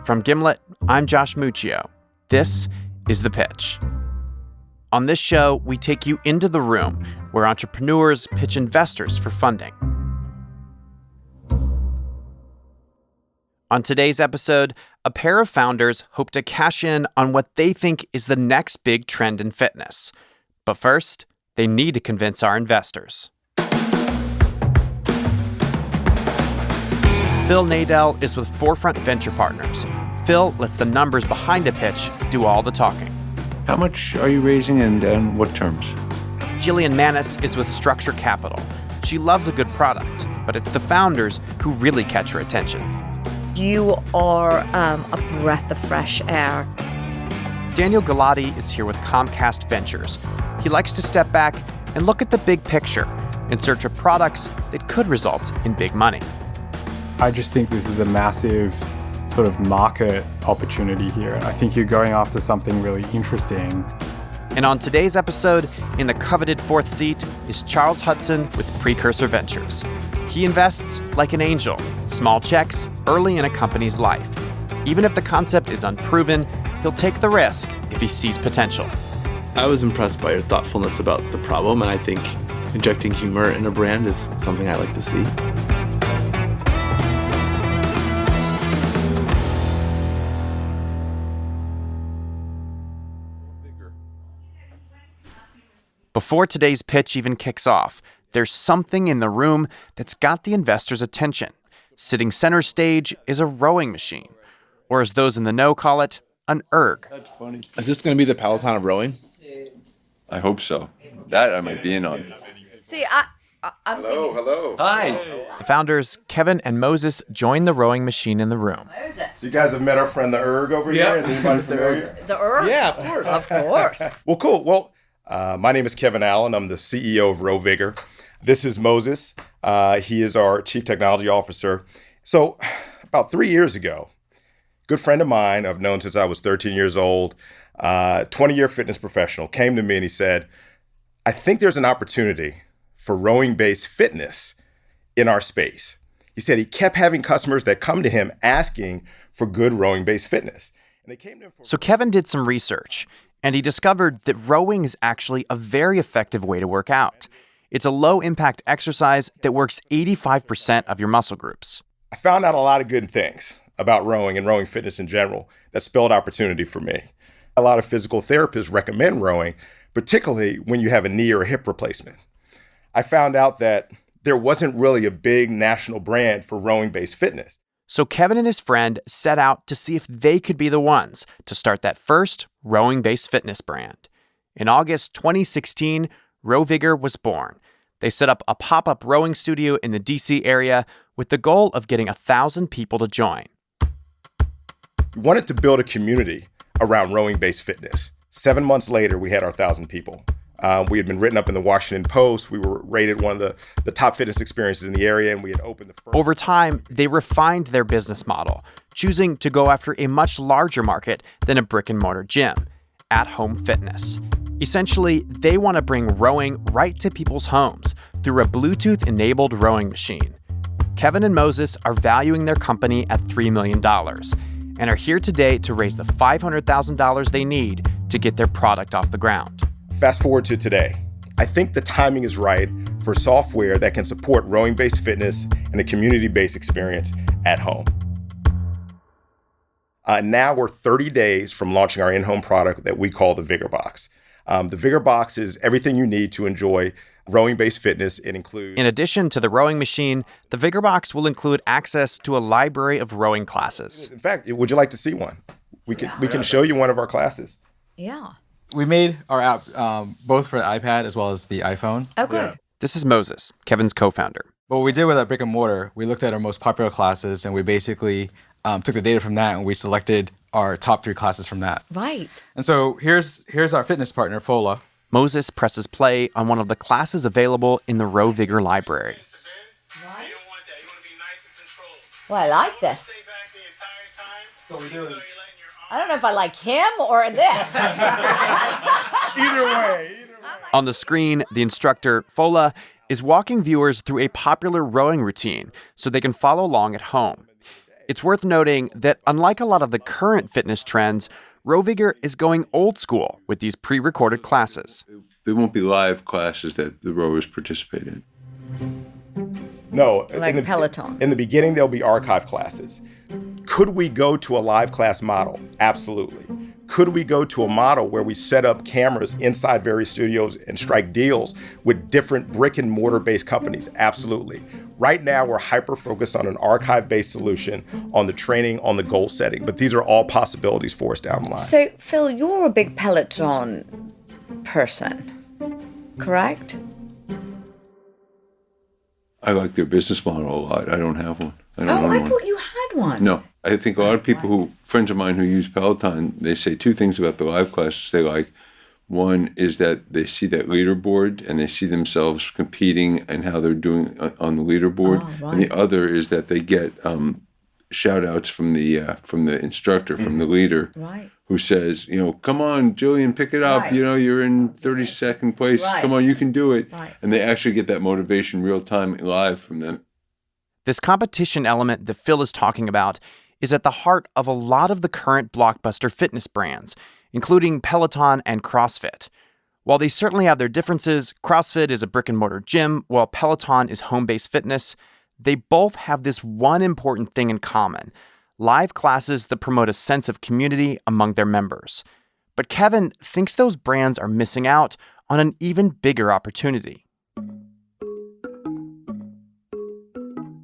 From Gimlet, I'm Josh Muccio. This is The Pitch. On this show, we take you into the room where entrepreneurs pitch investors for funding. On today's episode, a pair of founders hope to cash in on what they think is the next big trend in fitness. But first, they need to convince our investors. Phil Nadell is with Forefront Venture Partners. Phil lets the numbers behind a pitch do all the talking. How much are you raising and what terms? Jillian Manis is with Structure Capital. She loves a good product, but it's the founders who really catch her attention. You are a breath of fresh air. Daniel Galati is here with Comcast Ventures. He likes to step back and look at the big picture in search of products that could result in big money. I just think this is a massive sort of market opportunity here. I think you're going after something really interesting. And on today's episode, in the coveted fourth seat, is Charles Hudson with Precursor Ventures. He invests like an angel, small checks early in a company's life. Even if the concept is unproven, he'll take the risk if he sees potential. I was impressed by your thoughtfulness about the problem, and I think injecting humor in a brand is something I like to see. Before today's pitch even kicks off, there's something in the room that's got the investors' attention. Sitting center stage is a rowing machine, or as those in the know call it, an erg. That's funny. Is this going to be the Peloton of rowing? I hope so. That I might be in on. See, I'm thinking, Hello. Hi. The founders, Kevin and Moses, join the rowing machine in the room. So you guys have met our friend the Erg over here? Is anybody familiar? the herb? Yeah, of course. Of course. Well, cool. Well, my name is Kevin Allen. I'm the CEO of ROWViGOR. This is Moses. He is our Chief Technology Officer. So about 3 years ago, a good friend of mine I've known since I was 13 years old, 20-year fitness professional, came to me and he said, I think there's an opportunity for rowing-based fitness in our space. He said he kept having customers that come to him asking for good rowing-based fitness. And they came to him for- So Kevin did some research, and he discovered that rowing is actually a very effective way to work out. It's a low-impact exercise that works 85% of your muscle groups. I found out a lot of good things about rowing and rowing fitness in general that spelled opportunity for me. A lot of physical therapists recommend rowing, particularly when you have a knee or a hip replacement. I found out that there wasn't really a big national brand for rowing-based fitness. So Kevin and his friend set out to see if they could be the ones to start that first rowing-based fitness brand. In August 2016, ROWViGOR was born. They set up a pop-up rowing studio in the DC area with the goal of getting 1,000 people to join. We wanted to build a community around rowing-based fitness. 7 months later, we had our 1,000 people. We had been written up in the Washington Post. We were rated one of the top fitness experiences in the area, and we had opened the first. Over time, they refined their business model, choosing to go after a much larger market than a brick-and-mortar gym, at-home fitness. Essentially, they want to bring rowing right to people's homes through a Bluetooth-enabled rowing machine. Kevin and Moses are valuing their company at $3 million and are here today to raise the $500,000 they need to get their product off the ground. Fast forward to today. I think the timing is right for software that can support rowing-based fitness and a community-based experience at home. Now we're 30 days from launching our in-home product that we call the Vigor Box. The Vigor Box is everything you need to enjoy rowing-based fitness. It includes... In addition to the rowing machine, the Vigor Box will include access to a library of rowing classes. In fact, would you like to see one? We can show you one of our classes. Yeah. We made our app both for the iPad as well as the iPhone. Oh, good. Yeah. This is Moses, Kevin's co-founder. But what we did with our brick and mortar, we looked at our most popular classes and we basically took the data from that and we selected our top 3 classes from that. Right. And so here's our fitness partner, Fola. Moses presses play on one of the classes available in the ROWViGOR library. Well, I like this. I don't know if I like him or this. Either way. On the screen, the instructor, Fola, is walking viewers through a popular rowing routine so they can follow along at home. It's worth noting that unlike a lot of the current fitness trends, ROWViGOR is going old school with these pre-recorded classes. There won't be live classes that the rowers participate in. No. Like Peloton. In the beginning, there'll be archive classes. Could we go to a live class model? Absolutely. Could we go to a model where we set up cameras inside various studios and strike deals with different brick and mortar based companies? Absolutely. Right now, we're hyper-focused on an archive-based solution, on the training, on the goal setting. But these are all possibilities for us down the line. So, Phil, you're a big Peloton person, correct? I like their business model a lot. I don't have one. I don't Oh, own I one. thought you had one. No. I think a lot of people friends of mine who use Peloton, they say two things about the live classes they like. One is that they see that leaderboard and they see themselves competing and how they're doing on the leaderboard. Oh, right. And the other is that they get shout outs from the instructor, from the leader, Right. who says, come on, Jillian, pick it up. Right. You're in 32nd place. Right. Come on, you can do it. Right. And they actually get that motivation real time live from them. This competition element that Phil is talking about is at the heart of a lot of the current blockbuster fitness brands, including Peloton and CrossFit. While they certainly have their differences, CrossFit is a brick-and-mortar gym, while Peloton is home-based fitness, they both have this one important thing in common: live classes that promote a sense of community among their members. But Kevin thinks those brands are missing out on an even bigger opportunity.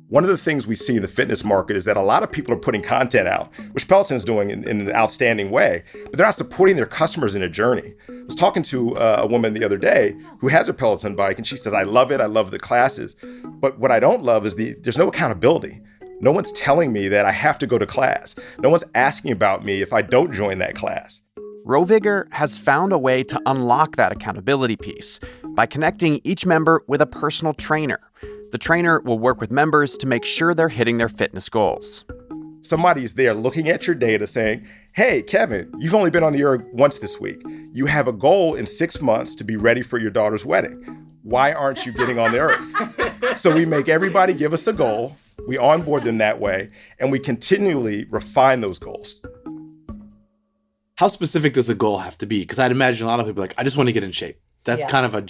One of the things we see in the fitness market is that a lot of people are putting content out, which Peloton's doing in an outstanding way, but they're not supporting their customers in a journey. I was talking to a woman the other day who has a Peloton bike, and she says, I love it, I love the classes, but what I don't love is there's no accountability. No one's telling me that I have to go to class. No one's asking about me if I don't join that class. ROWViGOR has found a way to unlock that accountability piece by connecting each member with a personal trainer. The trainer will work with members to make sure they're hitting their fitness goals. Somebody's there looking at your data saying, hey, Kevin, you've only been on the erg once this week. You have a goal in 6 months to be ready for your daughter's wedding. Why aren't you getting on the erg? So we make everybody give us a goal. We onboard them that way, and we continually refine those goals. How specific does a goal have to be? Because I'd imagine a lot of people are like, I just want to get in shape. That's Yeah. kind of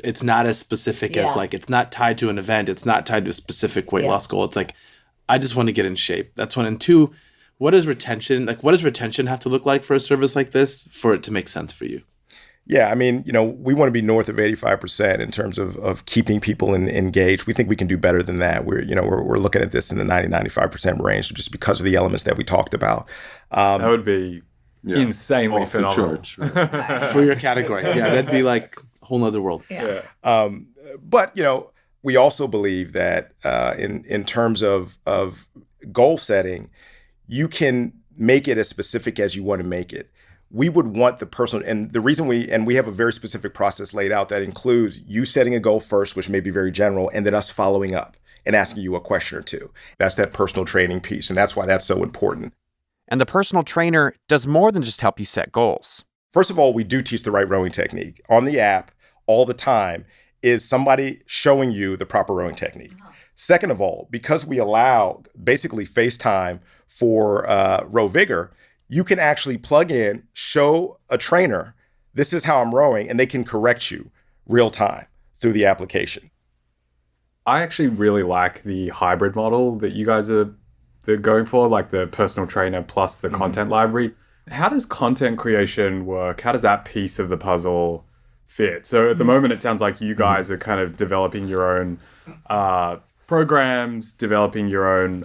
it's not as specific as Yeah. it's not tied to an event. It's not tied to a specific weight loss goal. It's like, I just want to get in shape. That's one. And two, what does retention have to look like for a service like this for it to make sense for you? Yeah, I mean, we want to be north of 85% in terms of keeping people engaged. We think we can do better than that. We're looking at this in the 90-95% range just because of the elements that we talked about. That would be insanely Off the phenomenal. charts, right? For your category. Yeah, that'd be like a whole nother world. Yeah. But we also believe that in terms of goal setting, you can make it as specific as you want to make it. We would want the person, and the reason we have a very specific process laid out that includes you setting a goal first, which may be very general, and then us following up and asking you a question or two. That's that personal training piece, and that's why that's so important. And the personal trainer does more than just help you set goals. First of all, we do teach the right rowing technique. On the app, all the time, is somebody showing you the proper rowing technique. Second of all, because we allow basically FaceTime for ROWViGOR, you can actually plug in, show a trainer, this is how I'm rowing, and they can correct you real time through the application. I actually really like the hybrid model that you guys are going for, like the personal trainer plus the content library. How does content creation work? How does that piece of the puzzle fit? So at the moment, it sounds like you guys are kind of developing your own programs, developing your own,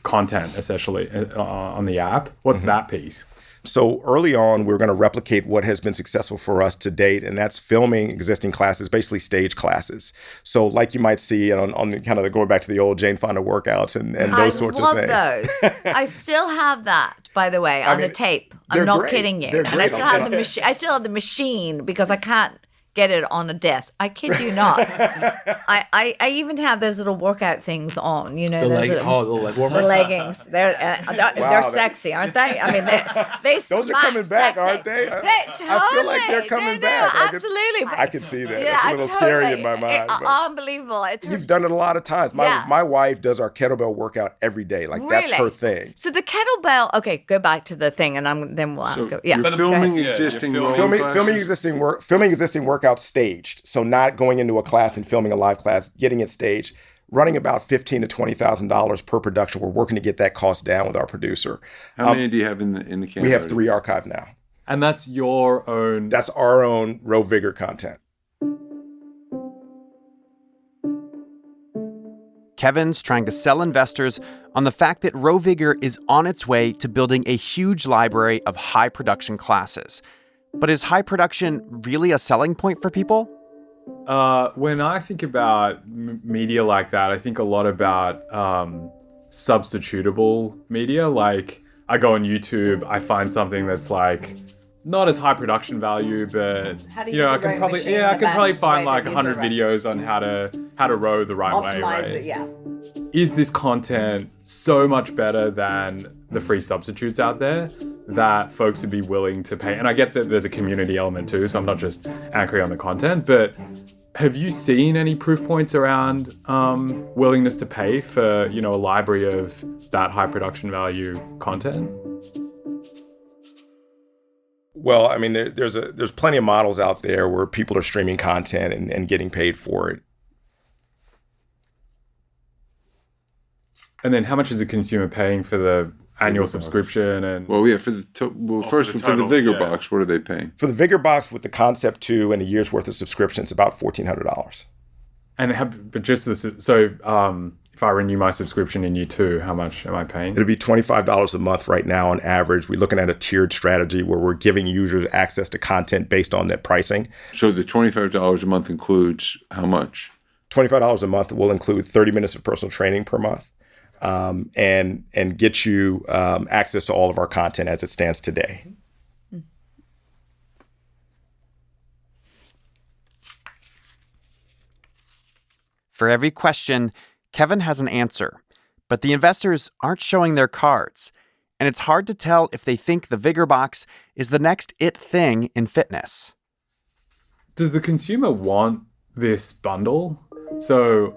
content essentially on the app. What's that piece? So early on, we were going to replicate what has been successful for us to date, and that's filming existing classes, basically stage classes. So like you might see on the kind of going back to the old Jane Fonda workouts and those sorts of things. I love those. I still have that, by the way, on the tape. I'm they're not great. kidding you. They're And I great. still have the machine. I still have the machine because I can't get it on a desk. I kid you not. I even have those little workout things on, you know. The those leg, little, the leg the warmers. leggings. They're sexy, aren't they? I mean, they Those are coming back, aren't they? I feel like they're coming back. Like absolutely. I can see that. Yeah, It's a little scary in my mind. but Unbelievable. You've done it a lot of times. My wife does our kettlebell workout every day. Like that's her thing. So the kettlebell. Okay, go back to the thing, and then we'll ask. Yeah, You're filming existing filming existing workouts staged. So not going into a class and filming a live class, getting it staged, running about $15,000 to $20,000 per production. We're working to get that cost down with our producer. How many do you have in the camera? We have 3 archived now. And that's your own. That's our own ROWViGOR content. Kevin's trying to sell investors on the fact that ROWViGOR is on its way to building a huge library of high production classes. But is high production really a selling point for people? When I think about media like that, I think a lot about substitutable media. Like I go on YouTube, I find something that's like not as high production value, but I can probably find like 100 videos on how to row the right way. Right? It, yeah. Is this content so much better than the free substitutes out there that folks would be willing to pay? And I get that there's a community element too, so I'm not just anchoring on the content, but have you seen any proof points around willingness to pay for, a library of that high production value content? Well, I mean, there's plenty of models out there where people are streaming content and getting paid for it. And then how much is a consumer paying for the annual subscription? And for the Vigor box, what are they paying? For the Vigor box with the Concept 2 and a year's worth of subscriptions, about $1,400. And if I renew my subscription in year 2, how much am I paying? It'll be $25 a month right now on average. We're looking at a tiered strategy where we're giving users access to content based on that pricing. So the $25 a month includes how much? $25 a month will include 30 minutes of personal training per month. And get you access to all of our content as it stands today. For every question, Kevin has an answer, but the investors aren't showing their cards, and it's hard to tell if they think the Vigor box is the next it thing in fitness. Does the consumer want this bundle? So,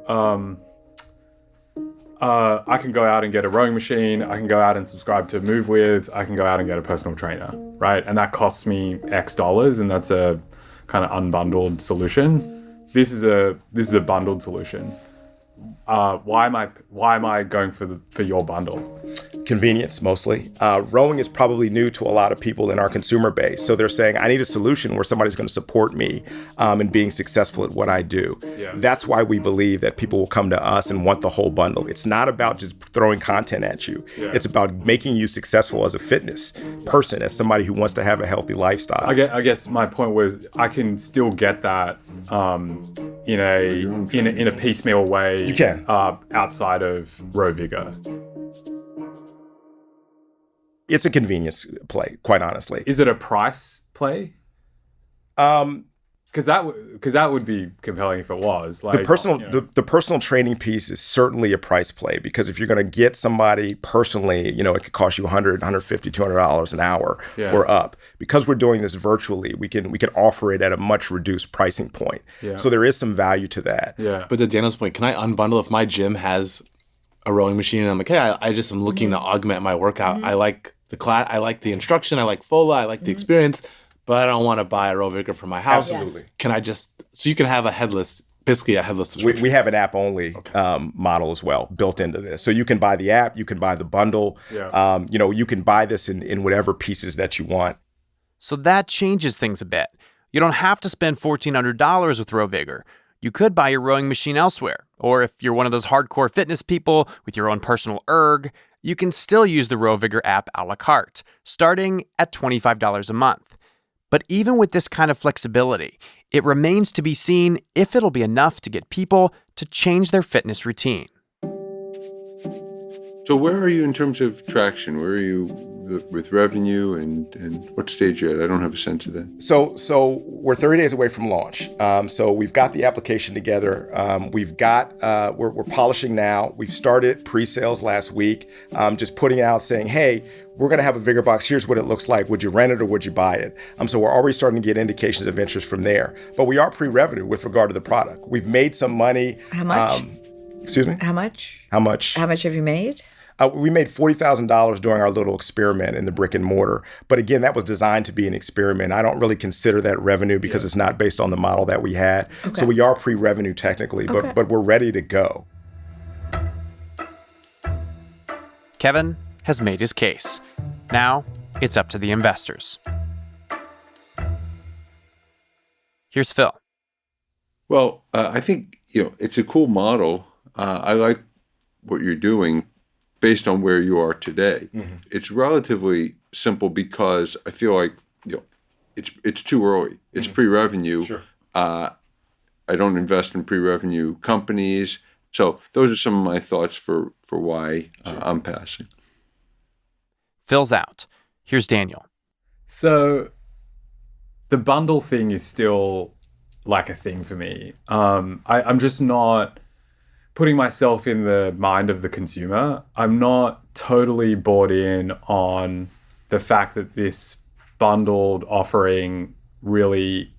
I can go out and get a rowing machine, I can go out and subscribe to Move With, I can go out and get a personal trainer, right? And that costs me X dollars, and that's a kind of unbundled solution. This is a bundled solution. Why am I going for your bundle? Convenience, mostly. Rowing is probably new to a lot of people in our consumer base. So they're saying, I need a solution where somebody's going to support me in being successful at what I do. Yeah. That's why we believe that people will come to us and want the whole bundle. It's not about just throwing content at you. Yeah. It's about making you successful as a fitness person, as somebody who wants to have a healthy lifestyle. I guess my point was I can still get that in a piecemeal way. You can. Outside of ROWViGOR. It's a convenience play, quite honestly. Is it a price play? Because that would be compelling if it was. Like the personal training piece is certainly a price play, because if you're going to get somebody personally, it could cost you $100, $150, $200 an hour or up. Because we're doing this virtually, we can offer it at a much reduced pricing point. Yeah. So there is some value to that. Yeah. But to Daniel's point, can I unbundle if my gym has a rowing machine and I'm like, hey, I just am looking to augment my workout. I like the class, I like the instruction, I like FOLA, I like the experience, but I don't want to buy a ROWViGOR for my house. Absolutely. Can I so you can have basically a headless subscription? We have an app-only model as well built into this. So you can buy the app, you can buy the bundle, you can buy this in whatever pieces that you want. So that changes things a bit. You don't have to spend $1,400 with ROWViGOR. You could buy your rowing machine elsewhere. Or if you're one of those hardcore fitness people with your own personal erg, you can still use the ROWViGOR app a la carte, starting at $25 a month. But even with this kind of flexibility, it remains to be seen if it'll be enough to get people to change their fitness routine. So where are you in terms of traction? Where are you with revenue and what stage you're at? I don't have a sense of that. So we're 30 days away from launch. So we've got the application together. We're polishing now. We've started pre-sales last week. Just putting out saying, hey, we're going to have a Vigor box. Here's what it looks like. Would you rent it or would you buy it? So we're already starting to get indications of interest from there. But we are pre-revenue with regard to the product. We've made some money. How much? Excuse me? How much? How much? How much have you made? We made $40,000 during our little experiment in the brick and mortar. But again, that was designed to be an experiment. I don't really consider that revenue because it's not based on the model that we had. Okay. So we are pre-revenue technically, but we're ready to go. Kevin has made his case. Now it's up to the investors. Here's Phil. Well, I think it's a cool model. I like what you're doing based on where you are today. Mm-hmm. It's relatively simple because I feel like it's too early. It's pre-revenue. Sure. I don't invest in pre-revenue companies. So those are some of my thoughts for why I'm passing. Phil's out. Here's Daniel. So the bundle thing is still like a thing for me. I'm just not putting myself in the mind of the consumer. I'm not totally bought in on the fact that this bundled offering really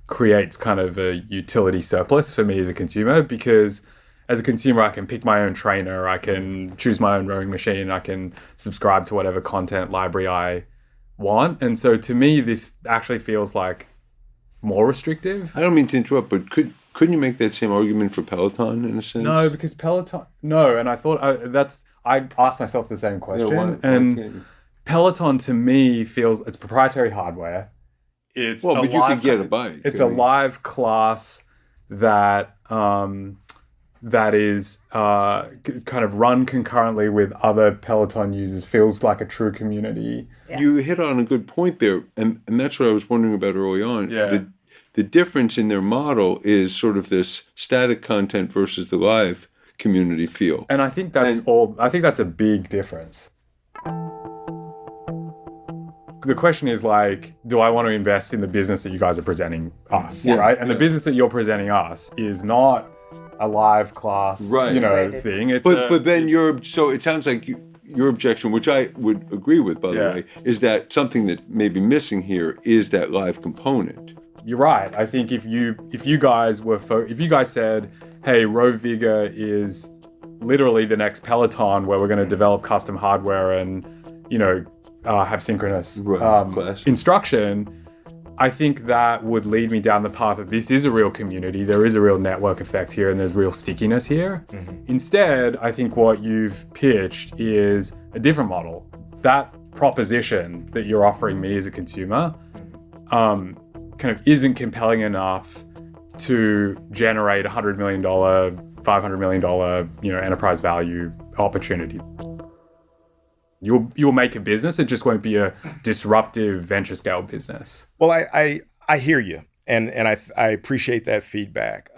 creates kind of a utility surplus for me as a consumer, because as a consumer, I can pick my own trainer, I can choose my own rowing machine, I can subscribe to whatever content library I want. And so to me, this actually feels like more restrictive. I don't mean to interrupt, but couldn't you make that same argument for Peloton in a sense? No, because Peloton, no. And I thought I asked myself the same question. Peloton to me feels, it's proprietary hardware. But you could get a bike. It's a live class that is kind of run concurrently with other Peloton users, feels like a true community. Yeah. You hit on a good point there, and that's what I was wondering about early on. Yeah. The difference in their model is sort of this static content versus the live community feel. And I think that's a big difference. The question is do I want to invest in the business that you guys are presenting us, right? And the business that you're presenting us is not a live class, thing. But then so it sounds like your objection, which I would agree with, by the way, is that something that may be missing here is that live component. You're right. I think if you guys said, hey, ROWViGOR is literally the next Peloton where we're going to develop custom hardware and, have synchronous instruction, I think that would lead me down the path of this is a real community, there is a real network effect here, and there's real stickiness here. Mm-hmm. Instead, I think what you've pitched is a different model. That proposition that you're offering me as a consumer kind of isn't compelling enough to generate $100 million, $500 million, enterprise value opportunity. You'll make a business. It just won't be a disruptive venture scale business. Well, I hear you, and I appreciate that feedback.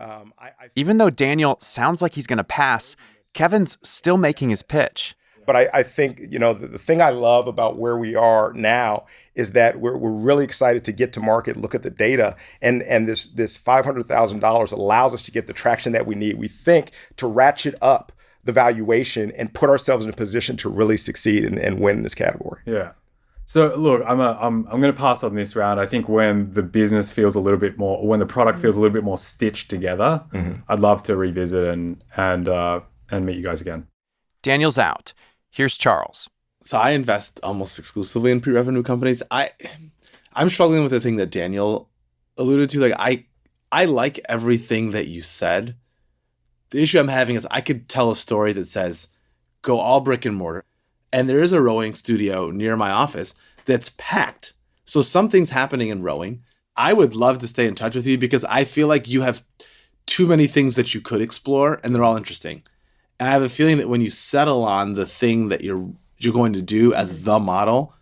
Even though Daniel sounds like he's going to pass, Kevin's still making his pitch. But I think, the thing I love about where we are now is that we're really excited to get to market, look at the data, and this $500,000 allows us to get the traction that we need, we think, to ratchet up the valuation and put ourselves in a position to really succeed and win in this category. Yeah. So look, I'm going to pass on this round. I think when the business feels a little bit more, when the product feels a little bit more stitched together, I'd love to revisit and meet you guys again. Daniel's out. Here's Charles. So I invest almost exclusively in pre-revenue companies. I'm struggling with the thing that Daniel alluded to. I like everything that you said. The issue I'm having is I could tell a story that says, go all brick and mortar. And there is a rowing studio near my office that's packed. So something's happening in rowing. I would love to stay in touch with you because I feel like you have too many things that you could explore and they're all interesting. And I have a feeling that when you settle on the thing that you're going to do as the model,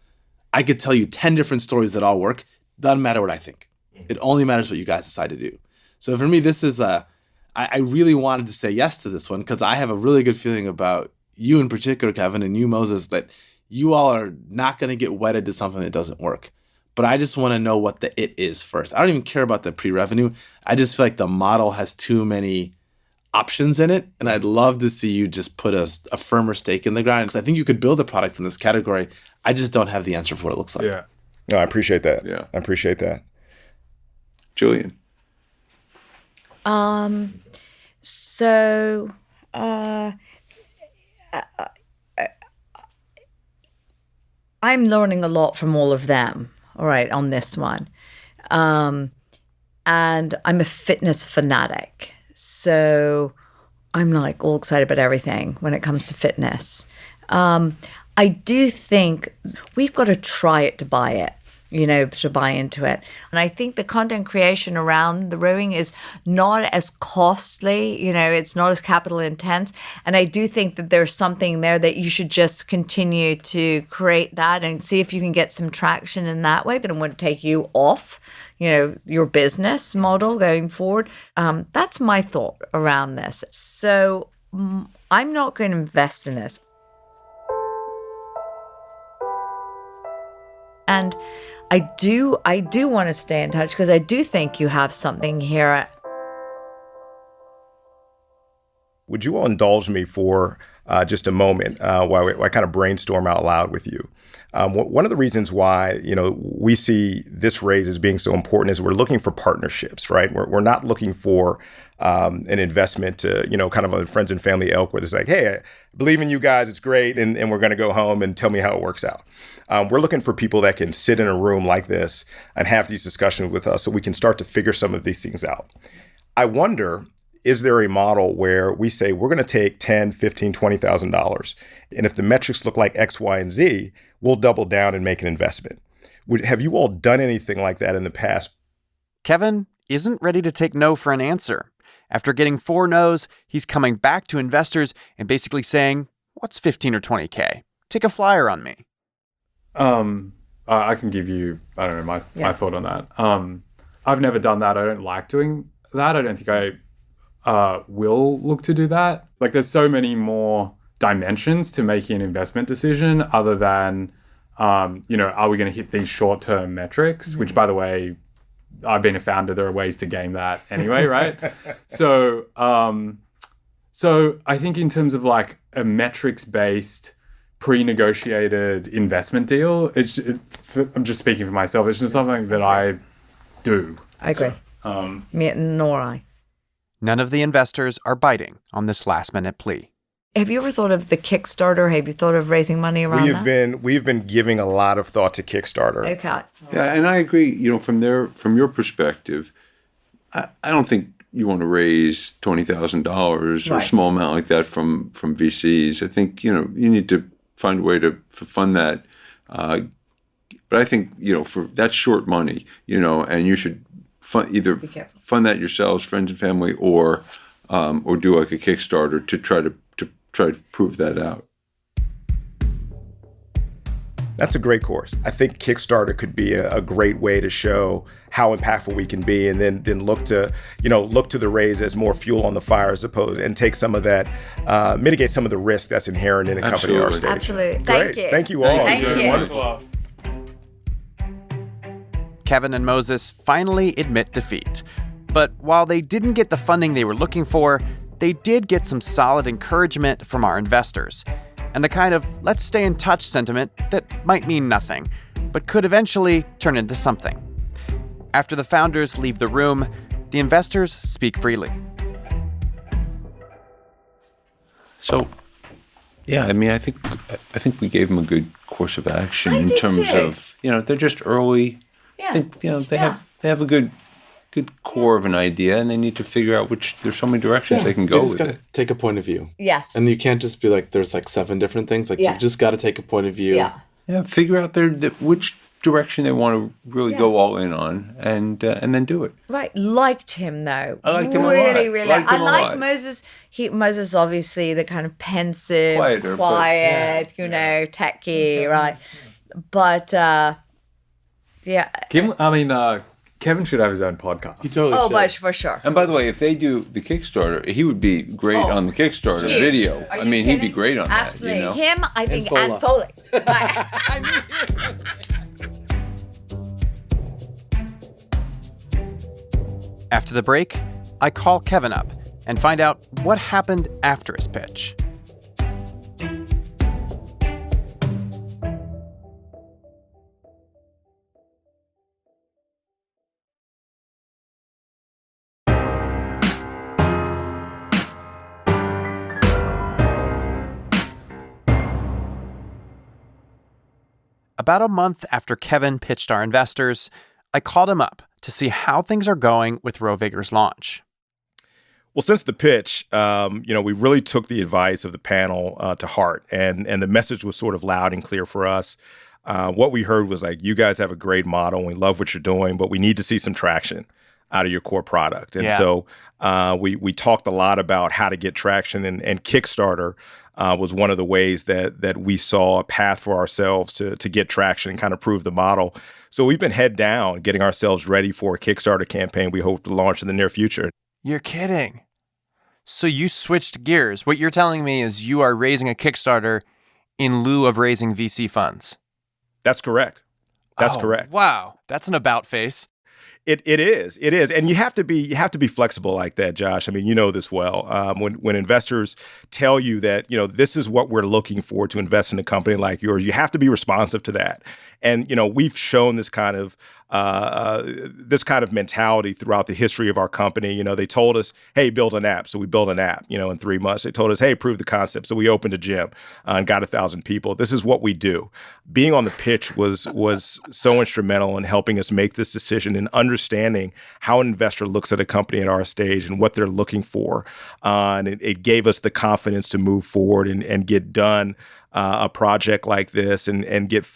I could tell you 10 different stories that all work. Doesn't matter what I think. It only matters what you guys decide to do. So for me, this is I really wanted to say yes to this one because I have a really good feeling about you in particular, Kevin, and you, Moses, that you all are not going to get wedded to something that doesn't work. But I just want to know what the it is first. I don't even care about the pre-revenue. I just feel like the model has too many options in it. And I'd love to see you just put a firmer stake in the ground. Because I think you could build a product in this category. I just don't have the answer for what it looks like. Yeah. No, I appreciate that. Yeah. I appreciate that. Jillian. So I'm learning a lot from all of them, all right, on this one. And I'm a fitness fanatic. So I'm like all excited about everything when it comes to fitness. I do think we've got to try it to buy it, to buy into it. And I think the content creation around the rowing is not as costly, it's not as capital intense. And I do think that there's something there that you should just continue to create that and see if you can get some traction in that way, but it wouldn't take you off, your business model going forward. That's my thought around this. So I'm not going to invest in this. And I do want to stay in touch because I do think you have something here. Would you all indulge me for just a moment while I kind of brainstorm out loud with you? One of the reasons why we see this raise as being so important is we're looking for partnerships, right? We're not looking for an investment to kind of a friends and family ilk where it's like, hey, I believe in you guys, it's great, and we're going to go home and tell me how it works out. We're looking for people that can sit in a room like this and have these discussions with us so we can start to figure some of these things out. I wonder, is there a model where we say we're going to take $10,000, $15,000, $20,000, and if the metrics look like X, Y, and Z, we'll double down and make an investment? Have you all done anything like that in the past? Kevin isn't ready to take no for an answer. After getting 4 no's, he's coming back to investors and basically saying, what's 15 or 20K? Take a flyer on me. I can give you, I don't know, my thought on that. I've never done that. I don't like doing that. I don't think I will look to do that. Like, there's so many more dimensions to making an investment decision other than, are we going to hit these short-term metrics? Mm-hmm. Which, by the way, I've been a founder. There are ways to game that anyway, right? So I think in terms of like a metrics-based, pre-negotiated investment deal, I'm just speaking for myself. It's just something that I do. I agree. Nor I. None of the investors are biting on this last-minute plea. Have you ever thought of the Kickstarter? Have you thought of raising money around that? We've been giving a lot of thought to Kickstarter. Okay. Yeah, and I agree. From your perspective, I don't think you want to raise $20,000 or a small amount like that from VCs. I think you need to find a way to fund that. But I think for that's short money. And you should either fund that yourselves, friends and family, or do like a Kickstarter to try to prove that out. That's a great course. I think Kickstarter could be a great way to show how impactful we can be, and then look to the raise as more fuel on the fire as opposed, and take some of that, mitigate some of the risk that's inherent in a company at our stage. Absolutely. Thank you all. Thank you. Wonderful. Kevin and Moses finally admit defeat. But while they didn't get the funding they were looking for, they did get some solid encouragement from our investors, and the kind of let's stay in touch sentiment that might mean nothing, but could eventually turn into something. After the founders leave the room, the investors speak freely. So, yeah, I think we gave them a good course of action in terms of they're just early. Yeah. I think they have a good core of an idea, and they need to figure out there's so many directions they can go with it. You just got to take a point of view. Yes. And you can't just be like, there's like 7 different things. Like, you've just got to take a point of view. Yeah. Yeah, figure out which direction they want to really go all in on, and then do it. Right. Liked him, though. I liked him a lot. Really. I like lot. Moses. Moses, obviously, the kind of pensive, Quieter, quiet, techie, right? But, yeah. Kevin should have his own podcast. He totally Oh, should. but for sure. And by the way, if they do the Kickstarter, he would be great on the Kickstarter Huge. video. Are I you mean, he'd be kidding? great on Absolutely. that. You know? Him, I think, Fola. and Foley. After the break, I call Kevin up and find out what happened after his pitch. About a month after Kevin pitched our investors, I called him up to see how things are going with ROWViGOR's launch. Well, since the pitch, we really took the advice of the panel to heart, and the message was sort of loud and clear for us. What we heard was like, you guys have a great model, and we love what you're doing, but we need to see some traction out of your core product. And so we talked a lot about how to get traction, and Kickstarter was one of the ways that we saw a path for ourselves to get traction and kind of prove the model. So we've been head down getting ourselves ready for a Kickstarter campaign we hope to launch in the near future. You're kidding. So you switched gears. What you're telling me is you are raising a Kickstarter in lieu of raising VC funds. That's correct. That's correct. Wow. That's an about face. It is, and you have to be flexible like that, Josh. I mean, you know this well. When investors tell you that this is what we're looking for to invest in a company like yours, you have to be responsive to that. And we've shown this kind of mentality throughout the history of our company. They told us, "Hey, build an app," so we built an app. In 3 months, they told us, "Hey, prove the concept," so we opened a gym and got 1,000 people. This is what we do. Being on the pitch was so instrumental in helping us make this decision and understanding how an investor looks at a company at our stage and what they're looking for. And it gave us the confidence to move forward and get done a project like this and get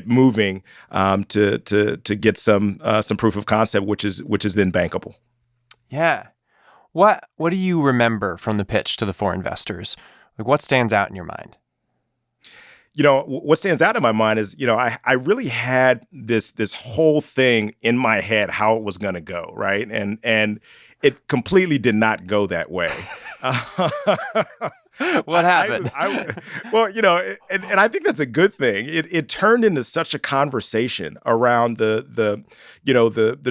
moving to get some proof of concept, which is then bankable. Yeah. What do you remember from the pitch to the 4 investors? Like, what stands out in your mind? What stands out in my mind is, I really had this whole thing in my head, how it was going to go, right? And it completely did not go that way. What happened? And I think that's a good thing. It turned into such a conversation around the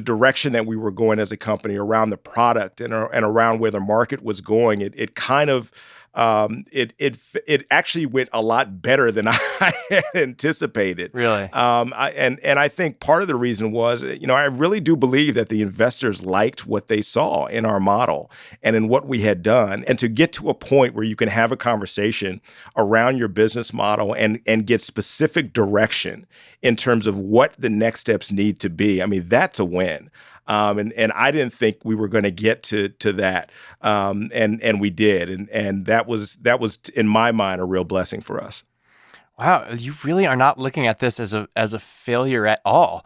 direction that we were going as a company, around the product and around where the market was going. It kind of it actually went a lot better than I had anticipated. Really? I think part of the reason was, I really do believe that the investors liked what they saw in our model and in what we had done. And to get to a point where you can have a conversation around your business model and get specific direction in terms of what the next steps need to be, I mean, that's a win. And I didn't think we were going to get to that, and we did, and that was in my mind a real blessing for us. Wow, you really are not looking at this as a failure at all.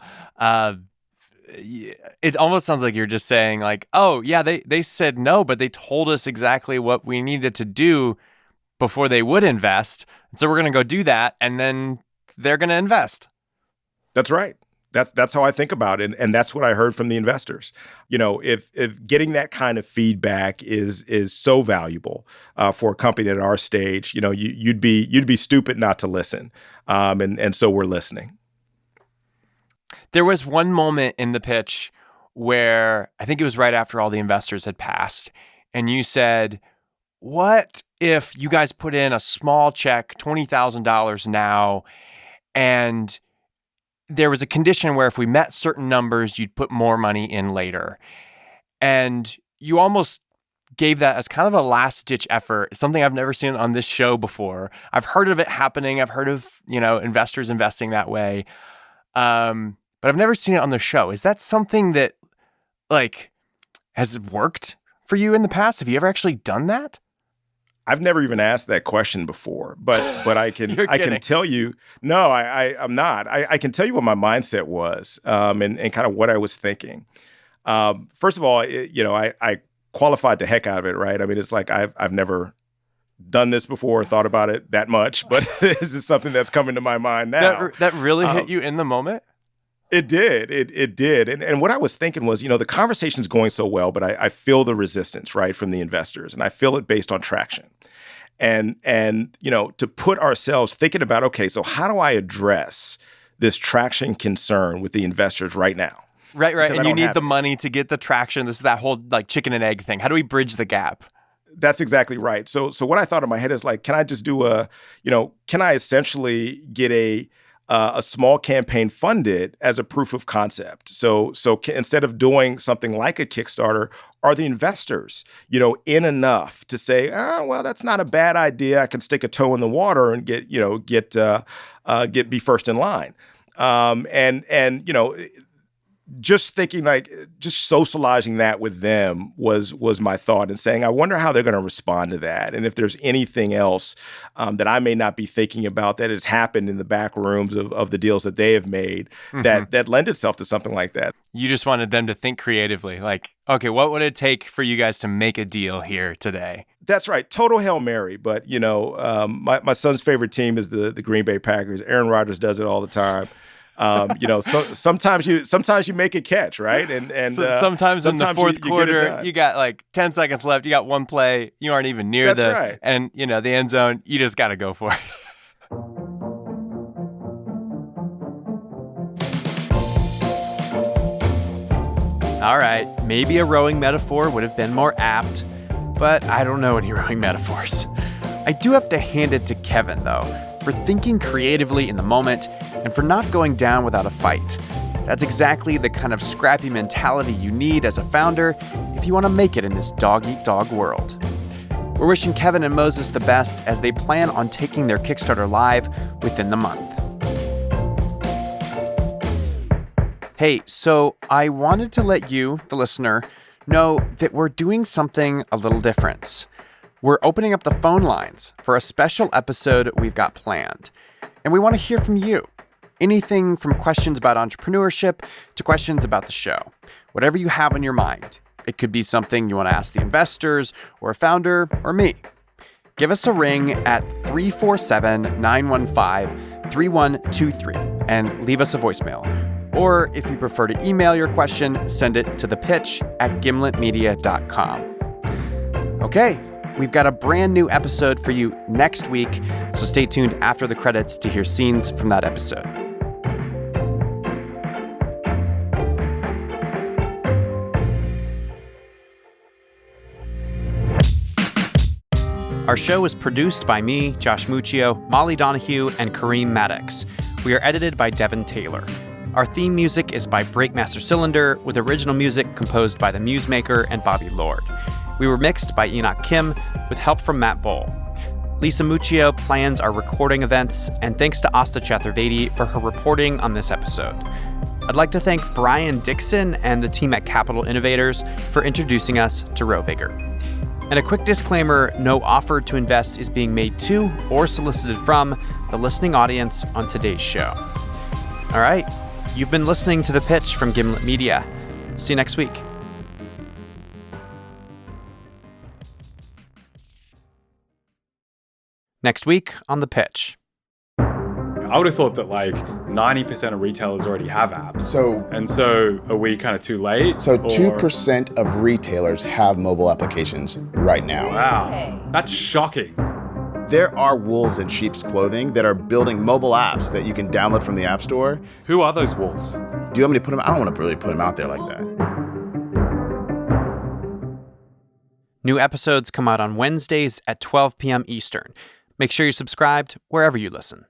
It almost sounds like you're just saying like, oh yeah, they said no, but they told us exactly what we needed to do before they would invest, so we're going to go do that, and then they're going to invest. That's right. That's how I think about it, and that's what I heard from the investors. If getting that kind of feedback is so valuable for a company at our stage, you'd be stupid not to listen, and so we're listening. There was one moment in the pitch where I think it was right after all the investors had passed, and you said, "What if you guys put in a small check, $20,000 now, and there was a condition where if we met certain numbers, you'd put more money in later." And you almost gave that as kind of a last-ditch effort, something I've never seen on this show before. I've heard of it happening. I've heard of, investors investing that way. But I've never seen it on the show. Is that something that, has worked for you in the past? Have you ever actually done that? I've never even asked that question before, but I can tell you. No, I'm not. I can tell you what my mindset was, and kind of what I was thinking. First of all, I qualified the heck out of it, right? I mean, it's like I've never done this before, thought about it that much, but this is something that's coming to my mind now. That really hit you in the moment? It did. It did. And what I was thinking was, the conversation's going so well, but I feel the resistance, right, from the investors. And I feel it based on traction. And to put ourselves thinking about, okay, so how do I address this traction concern with the investors right now? Right. Because And you need the money to get the traction. This is that whole like chicken and egg thing. How do we bridge the gap? That's exactly right. So what I thought in my head is like, can I just do can I essentially get a small campaign funded as a proof of concept? So instead of doing something like a Kickstarter, are the investors, in enough to say, well, that's not a bad idea. I can stick a toe in the water and be first in line. Just thinking just socializing that with them was my thought, and saying, I wonder how they're going to respond to that. And if there's anything else that I may not be thinking about that has happened in the back rooms of the deals that they have made that lend itself to something like that. You just wanted them to think creatively, like, okay, what would it take for you guys to make a deal here today? That's right. Total Hail Mary. But, my son's favorite team is the Green Bay Packers. Aaron Rodgers does it all the time. So sometimes you make a catch, right? And sometimes in the fourth quarter, you got like 10 seconds left. You got one play. You aren't even near the end zone. You just got to go for it. All right, maybe a rowing metaphor would have been more apt, but I don't know any rowing metaphors. I do have to hand it to Kevin, though, for thinking creatively in the moment and for not going down without a fight. That's exactly the kind of scrappy mentality you need as a founder if you want to make it in this dog-eat-dog world. We're wishing Kevin and Moses the best as they plan on taking their Kickstarter live within the month. Hey, so I wanted to let you, the listener, know that we're doing something a little different. We're opening up the phone lines for a special episode we've got planned. And we want to hear from you. Anything from questions about entrepreneurship to questions about the show. Whatever you have on your mind. It could be something you want to ask the investors or a founder or me. Give us a ring at 347-915-3123 and leave us a voicemail. Or if you prefer to email your question, send it to thepitch@gimletmedia.com. Okay. We've got a brand new episode for you next week, so stay tuned after the credits to hear scenes from that episode. Our show is produced by me, Josh Muccio, Molly Donahue, and Kareem Maddox. We are edited by Devin Taylor. Our theme music is by Breakmaster Cylinder, with original music composed by The Musemaker and Bobby Lord. We were mixed by Enoch Kim with help from Matt Bowl. Lisa Muccio plans our recording events, and thanks to Asta Chaturvedi for her reporting on this episode. I'd like to thank Brian Dixon and the team at Capital Innovators for introducing us to ROWViGOR. And a quick disclaimer, no offer to invest is being made to or solicited from the listening audience on today's show. All right, you've been listening to The Pitch from Gimlet Media. See you next week. Next week on The Pitch. I would have thought that like 90% of retailers already have apps. So are we kind of too late? So 2% of retailers have mobile applications right now. Wow, that's shocking. There are wolves in sheep's clothing that are building mobile apps that you can download from the App Store. Who are those wolves? Do you want me to put them? I don't want to really put them out there like that. New episodes come out on Wednesdays at 12 p.m. Eastern. Make sure you're subscribed wherever you listen.